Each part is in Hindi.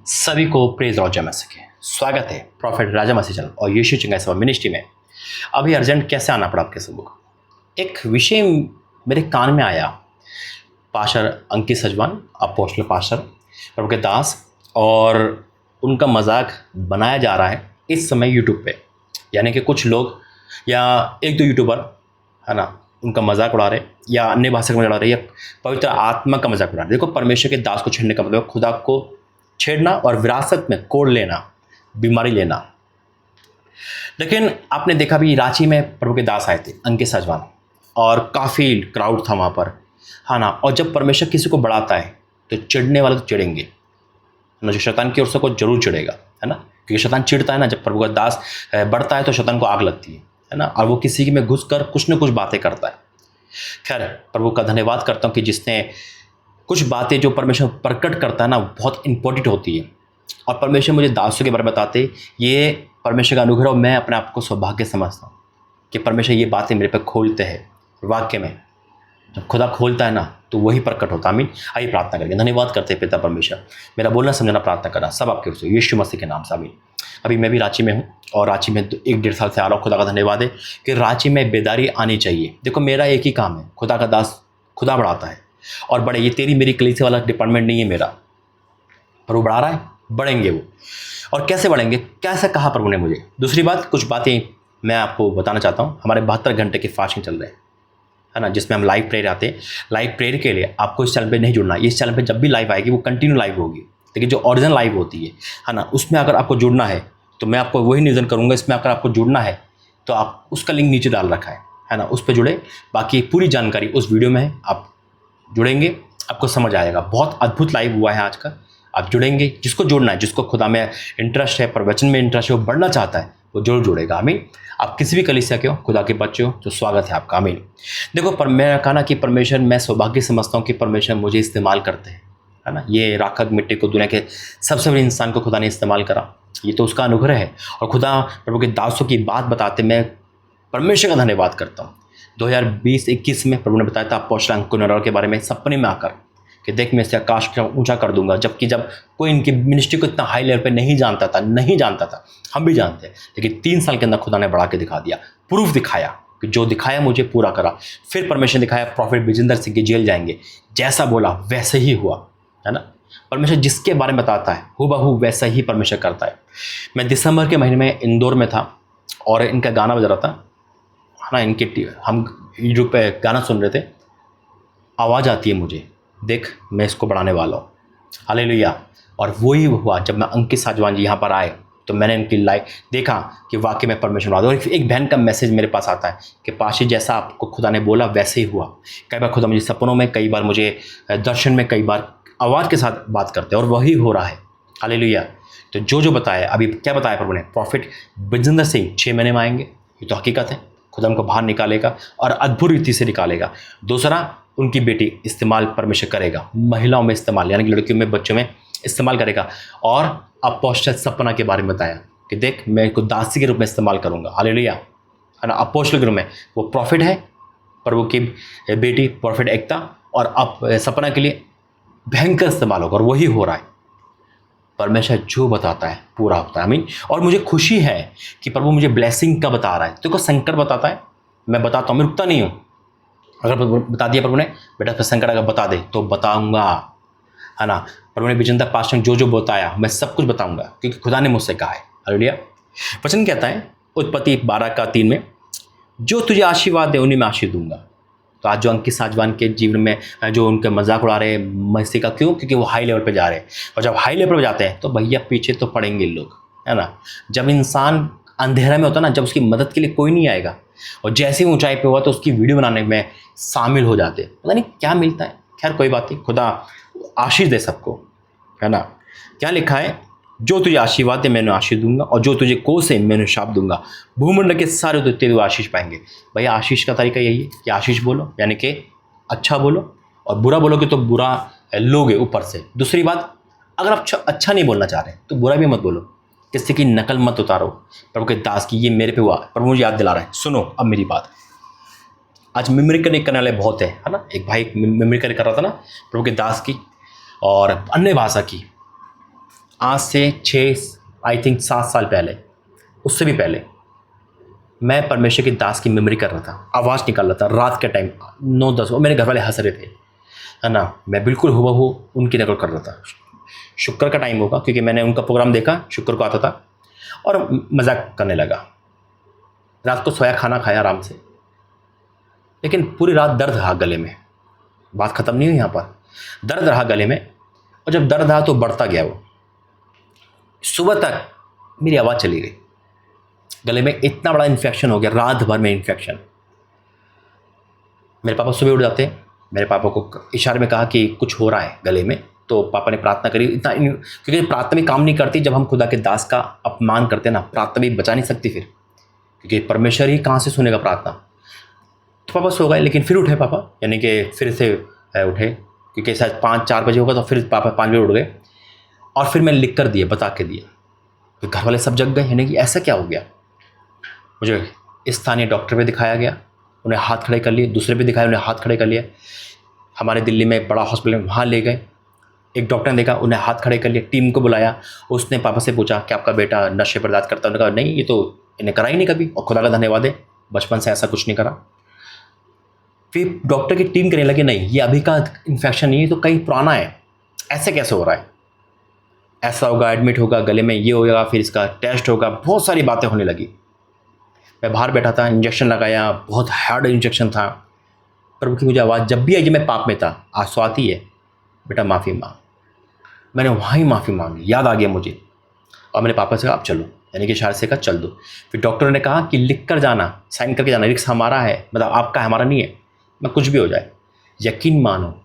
सभी को प्रेज और जय मसीह के स्वागत है प्रॉफिट राजा मसीह चैनल और यीशु चिंगाई सभा मिनिस्ट्री में। अभी अर्जेंट कैसे आना पड़ा आपके सबको। एक विषय मेरे कान में आया, पास्टर अंकित सजवान अपोस्टल पास्टर प्रभु के दास, और उनका मजाक बनाया जा रहा है इस समय यूट्यूब पे। यानी कि कुछ लोग या एक दो यूट्यूबर है ना, उनका मजाक उड़ा रहे या अन्य भाषा का मजाक उड़ा रहे या पवित्र आत्मा का मजाक उड़ा रहे। देखो, परमेश्वर के दास को छेड़ने का मतलब खुदा को छेड़ना और विरासत में कोड़ लेना, बीमारी लेना। लेकिन आपने देखा भी, रांची में प्रभु के दास आए थे अंकित सजवान और काफ़ी क्राउड था वहाँ पर, है ना। और जब परमेश्वर किसी को बढ़ाता है तो चिढ़ने वाले तो चिढ़ेंगे ना, जो शैतान की ओर से को जरूर चिढ़ेगा, है ना। क्योंकि शैतान चिढ़ता है ना, जब प्रभु का दास बढ़ता है तो शैतान को आग लगती है ना, और वो किसी में घुस कर कुछ न कुछ बातें करता है। खैर, प्रभु का धन्यवाद करता हूँ कि जिसने कुछ बातें जो परमेश्वर प्रकट करता है ना, बहुत इंपॉर्टेंट होती है। और परमेश्वर मुझे दासों के बारे में बताते, ये परमेश्वर का अनुग्रह, और मैं अपने आप को सौभाग्य समझता हूँ कि परमेश्वर ये बातें मेरे पे खोलते हैं। वाक्य में जब खुदा खोलता है ना तो वही प्रकट होता है। आमीन। आइए प्रार्थना करेंगे। धन्यवाद करते हैं पिता परमेश्वर, मेरा बोलना समझना प्रार्थना करना सब आपके उससे यीशु मसीह के नाम से। आमीन। अभी मैं भी रांची में हूँ और रांची में 1-1.5 साल से आ रहा हूँ। खुदा का धन्यवाद है कि रांची में बेदारी आनी चाहिए। देखो, मेरा एक ही काम है, खुदा का दास खुदा बढ़ाता है और बड़े। ये तेरी मेरी कलीसिया वाला डिपार्टमेंट नहीं है मेरा। प्रभु बढ़ा रहा है, बढ़ेंगे वो। और कैसे बढ़ेंगे, कैसे कहा प्रभु ने मुझे। दूसरी बात, कुछ बातें मैं आपको बताना चाहता हूँ। हमारे 72 घंटे के फास्टिंग चल रहे हैं, है ना, जिसमें हम लाइव प्रेयर आते हैं। लाइव प्रेयर के लिए आपको इस चैनल पे नहीं जुड़ना। इस चैनल पे जब भी लाइव आएगी वो कंटिन्यू लाइव होगी, लेकिन जो ओरिजिनल लाइव होती है ना, उसमें अगर आपको जुड़ना है तो मैं आपको वही निवेदन करूँगा। इसमें अगर आपको जुड़ना है तो आप उसका लिंक नीचे डाल रखा है ना, उस पर जुड़े। बाकी पूरी जानकारी उस वीडियो में है, आप जुड़ेंगे आपको समझ आएगा। बहुत अद्भुत लाइव हुआ है आज का। आप जुड़ेंगे, जिसको जुड़ना है, जिसको खुदा में इंटरेस्ट है, प्रवचन में इंटरेस्ट है, वो बढ़ना चाहता है, वो जरूर जुड़ेगा। आमीन। आप किसी भी कलीसिया के हो, खुदा के बच्चे हो, तो स्वागत है आपका। आमीन। देखो, पर मैं कहना कि परमेश्वर, मैं सौभाग्य समझता हूँ कि परमेश्वर मुझे इस्तेमाल करते हैं, है ना। ये राखक मिट्टी को दुनिया के सबसे बड़े इंसान को खुदा ने इस्तेमाल करा, ये तो उसका अनुग्रह है। और खुदा प्रभु के दासों की बात बताते मैं परमेश्वर का धन्यवाद करता हूँ। 2020-21 में प्रभु ने बताया था अपोस्टल अंकुर के बारे में सपने में आकर कि देख, मैं इसे आकाश का ऊंचा कर दूंगा। जबकि जब कोई इनकी मिनिस्ट्री को इतना हाई लेवल पे नहीं जानता था, हम भी जानते हैं, लेकिन 3 साल के अंदर खुदा ने बढ़ा के दिखा दिया, प्रूफ दिखाया कि जो दिखाया मुझे पूरा करा। फिर परमेश्वर दिखाया प्रॉफिट विजेंद्र सिंह की जेल जाएंगे, जैसा बोला वैसे ही हुआ, है ना। परमेश्वर जिसके बारे में बताता है हूबहू वैसा ही परमेश्वर करता है। मैं दिसंबर के महीने में इंदौर में था और इनका गाना बज रहा था, है ना। इनके हम यूट्यूब पे गाना सुन रहे थे, आवाज़ आती है मुझे, देख मैं इसको बढ़ाने वाला हूँ। हालेलुया। और वही हुआ, जब मैं अंकित सजवान जी यहाँ पर आए तो मैंने इनकी लाइव देखा कि वाकई में परमेश्वर बढ़ा। और एक बहन का मैसेज मेरे पास आता है कि पाशी, जैसा आपको खुदा ने बोला वैसे ही हुआ। कई बार खुदा मुझे सपनों में, कई बार मुझे दर्शन में, कई बार आवाज़ के साथ बात करते हैं, और वही हो रहा है। हालेलुया। तो जो बताया, अभी क्या बताया प्रभु ने, प्रॉफिट विजेंद्र सिंह 6 महीने में आएंगे, ये तो हकीकत है। खुदा उनको बाहर निकालेगा और अद्भुत रीति से निकालेगा। दूसरा, उनकी बेटी इस्तेमाल परमेश्वर करेगा, महिलाओं में इस्तेमाल, यानी कि लड़कियों में, बच्चों में इस्तेमाल करेगा। और अपोस्टल सपना के बारे में बताया कि देख, मैं इनको दासी के रूप में इस्तेमाल करूंगा। हालेलुया, है ना। अपोस्टल के रूप में वो प्रॉफिट है, प्रभु की बेटी प्रॉफिट एकता, और अब सपना के लिए भयंकर इस्तेमाल होगा, और वही हो रहा है। परमेश्वर जो बताता है पूरा होता है। आमीन। और मुझे खुशी है कि प्रभु मुझे ब्लेसिंग का बता रहा है। देखो, संकट बताता है, मैं बताता हूँ, मैं रुकता नहीं हूँ। अगर बता दिया प्रभु ने, बेटा तो संकट अगर बता दे तो बताऊंगा, है ना। प्रभु ने विजेंद्र पास्टर जो बताया मैं सब कुछ बताऊंगा, क्योंकि खुदा ने मुझसे कहा है। हालेलुया। वचन कहता है उत्पत्ति 12:3 में, जो तुझे आशीर्वाद दे उन्हीं में आशीष दूंगा। तो आज जो अंकित सजवान के जीवन में जो उनके मजाक उड़ा रहे हैं मसीह का, क्यों? क्योंकि वो हाई लेवल पे जा रहे हैं, और जब हाई लेवल पे जाते हैं तो भैया पीछे तो पड़ेंगे लोग, है ना। जब इंसान अंधेरा में होता है ना, जब उसकी मदद के लिए कोई नहीं आएगा, और जैसे ही ऊंचाई पे हुआ तो उसकी वीडियो बनाने में शामिल हो जाते, पता नहीं क्या मिलता है। खैर कोई बात नहीं, खुदा आशीष दे सबको, है ना। क्या लिखा है, जो तुझे आशीर्वाद दे मैंने आशीष दूंगा, और जो तुझे कोसे मैंने शाप दूंगा। भूमंडल के सारे तो तेरे आशीष पाएंगे। भैया आशीष का तरीका यही है कि आशीष बोलो, यानी कि अच्छा बोलो, और बुरा बोलोगे तो बुरा लोगे ऊपर से। दूसरी बात, अगर आप अच्छा नहीं बोलना चाह रहे तो बुरा भी मत बोलो, किसी की नकल मत उतारो। प्रभु के दास की ये मेरे पे हुआ, प्रभु मुझे याद दिला रहा है। सुनो अब मेरी बात। आज मेमोरी करने वाले बहुत है ना। एक भाई मेमोरी कर रहा था ना प्रभु के दास की और अन्य भाषा की, आज से 6 आई थिंक 7 साल पहले, उससे भी पहले, मैं परमेश्वर की दास की मेमोरी कर रहा था, आवाज़ निकाल रहा था रात के टाइम 9-10, और मेरे घर वाले हंस रहे थे, है ना। मैं बिल्कुल हूबहू उनकी नकल कर रहा था। शुक्र का टाइम होगा क्योंकि मैंने उनका प्रोग्राम देखा, शुक्र को आता था, और मजाक करने लगा। रात को सोया, खाना खाया आराम से, लेकिन पूरी रात दर्द रहा गले में। बात ख़त्म नहीं हुई यहाँ पर, दर्द रहा गले में, और जब दर्द रहा तो बढ़ता गया वो। सुबह तक मेरी आवाज़ चली गई, गले में इतना बड़ा इन्फेक्शन हो गया, रात भर में इन्फेक्शन। मेरे पापा सुबह उठ जाते, मेरे पापा को इशारे में कहा कि कुछ हो रहा है गले में, तो पापा ने प्रार्थना करी। इतना क्योंकि प्रार्थना भी काम नहीं करती जब हम खुदा के दास का अपमान करते ना, प्रार्थना भी बचा नहीं सकती फिर, क्योंकि परमेश्वर ही कहाँ से सुनेगा प्रार्थना। तो पापा सो गए, लेकिन फिर उठे पापा, यानी कि फिर से उठे, क्योंकि शायद 5-4 बजे होगा, तो फिर पापा 5 बजे उठ गए, और फिर मैंने लिख कर दिए, बता के दिए। तो घर वाले सब जग गए, यानी कि ऐसा क्या हो गया। मुझे स्थानीय डॉक्टर पे दिखाया गया, उन्हें हाथ खड़े कर लिए, दूसरे पे दिखाया, उन्हें हाथ खड़े कर लिए। हमारे दिल्ली में एक बड़ा हॉस्पिटल है, वहाँ ले गए, एक डॉक्टर ने देखा, उन्हें हाथ खड़े कर लिए, टीम को बुलाया। उसने पापा से पूछा कि आपका बेटा नशे बर्दाश्त करता है। उन्होंने कहा नहीं, ये तो इन्हें करा ही नहीं कभी, और खुदा का धन्यवाद है, बचपन से ऐसा कुछ नहीं करा। फिर डॉक्टर की टीम कहने लगी नहीं, ये अभी का इन्फेक्शन नहीं है, तो कहीं पुराना है, ऐसे कैसे हो रहा है, ऐसा होगा, एडमिट होगा, गले में ये होगा, फिर इसका टेस्ट होगा, बहुत सारी बातें होने लगी। मैं बाहर बैठा था, इंजेक्शन लगाया, बहुत हार्ड इंजेक्शन था। प्रभु की मुझे आवाज़ जब भी आई, जब मैं पाप में था, आज सो आती है, बेटा माफ़ी मांग। मैंने वहाँ ही माफ़ी मांगी, याद आ गया मुझे, और मैंने पापा से कहा आप चलो, यानी कि शायद से कहा चल दो। फिर डॉक्टर ने कहा कि लिख कर जाना, साइन करके जाना, रिक्स हमारा है, मतलब आपका, हमारा नहीं है, मैं कुछ भी हो जाए। यकीन मानो,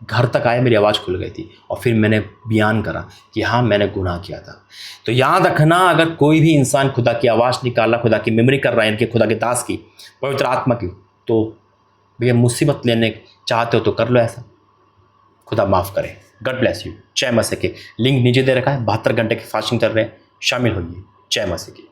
घर तक आए, मेरी आवाज़ खुल गई थी, और फिर मैंने बयान करा कि हाँ मैंने गुनाह किया था। तो याद रखना, अगर कोई भी इंसान खुदा की आवाज़ निकाला, खुदा की मेमोरी कर रहा है, इनके खुदा के दास की, पवित्र आत्मा की, तो भैया मुसीबत लेने चाहते हो तो कर लो ऐसा, खुदा माफ़ करे। God bless you. जय मसीह की। लिंक नीचे दे रखा है, 72 घंटे की फास्टिंग कर रहे हैं, शामिल होइए। जय मसीह की।